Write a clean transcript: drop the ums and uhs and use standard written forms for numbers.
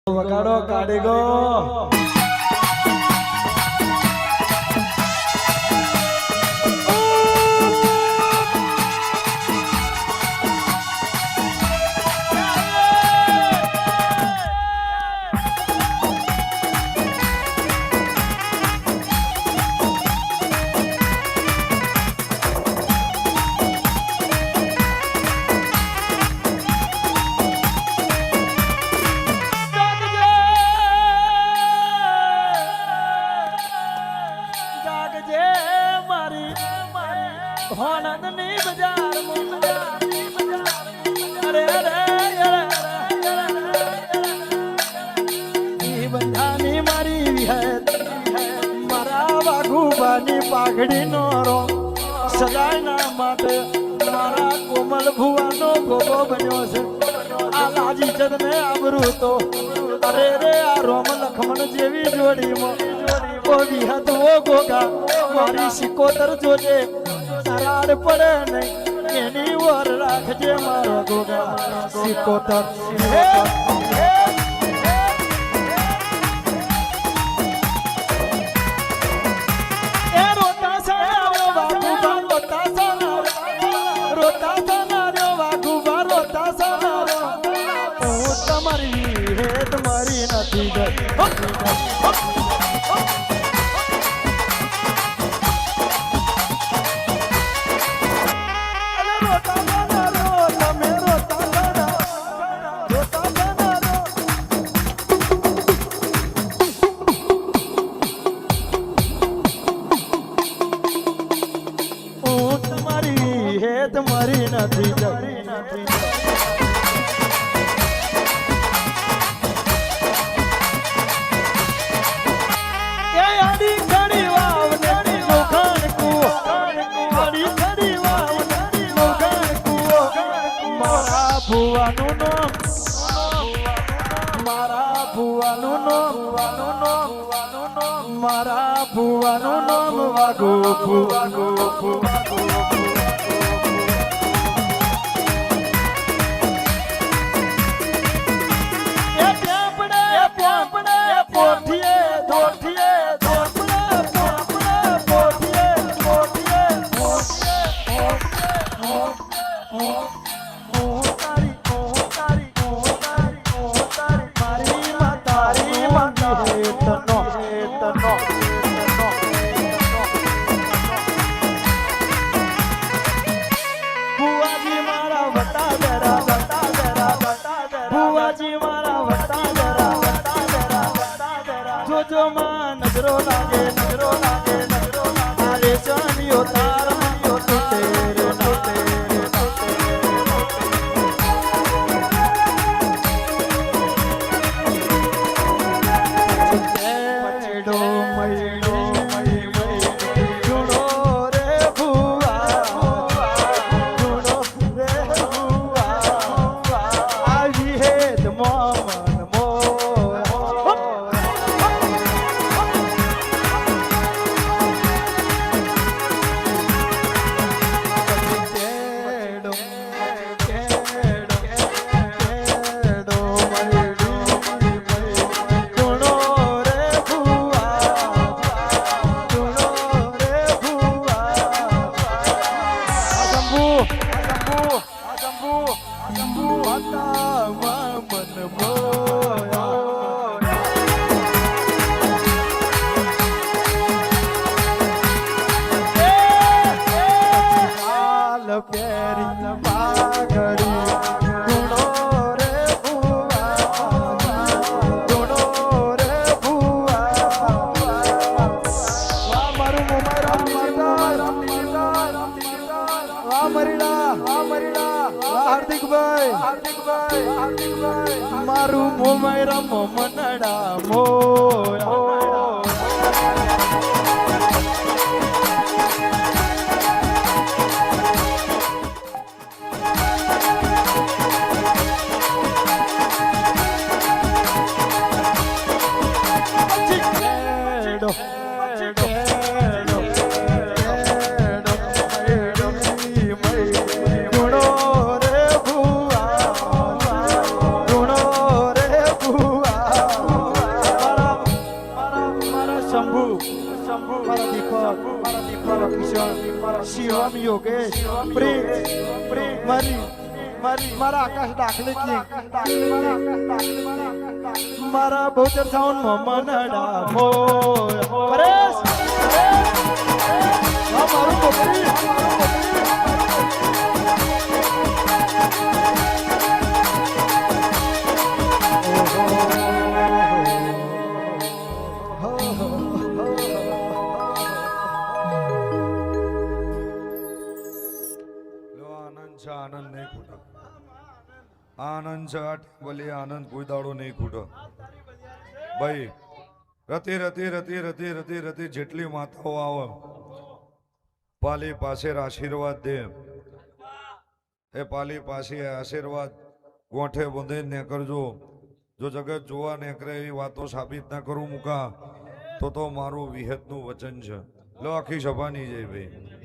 વગાડો કાઢીગો હોનદની બજાર અરે ઈ બંધાની મારી વિહત મારા વાઘુબાની પાઘડીનો રો સદાયના માટે મારા કોમલ ભુવાનો ગોગો બન્યો છે આ લાજી ચંદને આબરૂ તો અરે રે આ રોમ લખમણ જેવી જોડીમાં ઓ વિહત ઓ ગોગા મારી સિકોતર જોજે તારાડ પડે નહીં એની વર રાખજે મારો ગોગા સિકોતર એ રોતા સાના વાઘુબા રોતા સાના વાઘુબા રોતા સાના હું તમારી હેત મારી નથી ગઈ તમારી નથી જરી નથી એ આડી ખડી વાવ નડી નોખાણ કુઓ આડી ખડી વાવ નડી નોખાણ કુઓ મારા ભુવાનું નામ મારા ભુવાનું નામ મારા ભુવાનું નામ વાગો ભુવાનો જો માં નજરો લાગે નજરો લાગે નજરો લાગે ચાંદિયો તાર મનિયો તૂટે રે તૂટે મચડો મયડો જુણો રે ભુવા જુણો રે ભુવા આવી હેત મોમન મો હાર્દિકભાઈ મારું મોમાયરા મોમનડા મોયા ભુવા શિવમ યોગેશ પ્રિન્સ મારા આકાશ દાખલે મારા બહુચર સાઉન્ડ મોહમ્મદ ડામો પરેશ મારું પોપરી આનંદ નહીં ખૂટો આનંદ છે બોલી આનંદ કોઈ દાડો નહીં ખૂટો ભાઈ રતી રતી રતી રતી રતી રતી જેટલી માતાઓ આવે પાલી પાસે આશીર્વાદ દે એ પાલી પાસે આશીર્વાદ ગોઠે બંધે ને કરજો જો જગત જોવા ને કરે એવી વાતો સાબિત ના કરું મુકા તો મારું વિહતનું વચન છે લો આખી સભા નહીં જાય ભાઈ